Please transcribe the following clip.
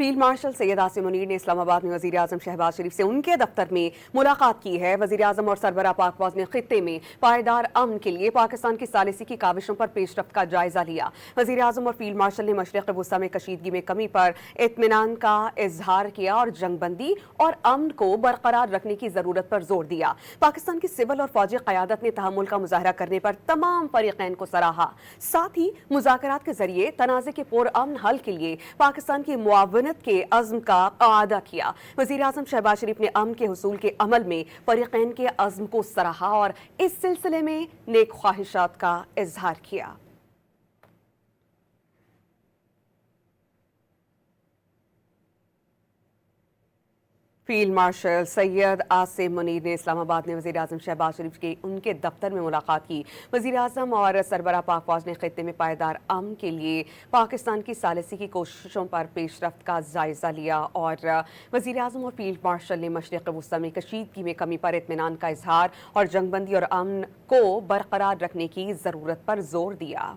Field marshal Syed Asim Munir ने इस्लामाबाद में वज़ीर आज़म शहबाज शरीफ से उनके दफ्तर में मुलाकात की है। वज़ीर आज़म और सरबराह पाक फौज ने खित्ते में पायदार अमन के लिए पाकिस्तान की सालिसी की काविशों पर पेशरफ्त का जायजा लिया। वज़ीर आज़म और फील्ड मार्शल ने मशरिक़ वुस्ता में कशीदगी में कमी पर इत्मीनान का इजहार किया और जंगबंदी और अमन को बरकरार रखने की ज़रूरत पर जोर दिया। पाकिस्तान की सिविल और फौजी क़यादत ने तहम्मुल का मुजाहरा करने पर तमाम फरीक़ैन को सराहा। साथ ही मुज़ाकरात के जरिए तनाज़े के पुरअमन हल के लिए पाकिस्तान की मुआवनत के अज़्म का आदा किया। वज़ीर आज़म शहबाज शरीफ ने अमन के हुसूल के अमल में फरीक़ैन के अज़्म को सराहा और इस सिलसिले में नेक ख्वाहिशात का इजहार किया। फील्ड मार्शल सैयद आसिम मुनीर ने इस्लामाबाद में वज़ीर आज़म शहबाज शरीफ के उनके दफ्तर में मुलाकात की। वज़ीर आज़म और सरबराह पाक फौज ने खित्ते में पायदार अमन के लिए पाकिस्तान की सालिसी की कोशिशों पर पेशरफ्त का जायजा लिया और वज़ीर आज़म और फील्ड मार्शल ने मशरिक़ वुस्ता में कशीदगी में कमी पर इत्मीनान का इजहार और जंगबंदी और अमन को बरकरार रखने की ज़रूरत पर जोर दिया।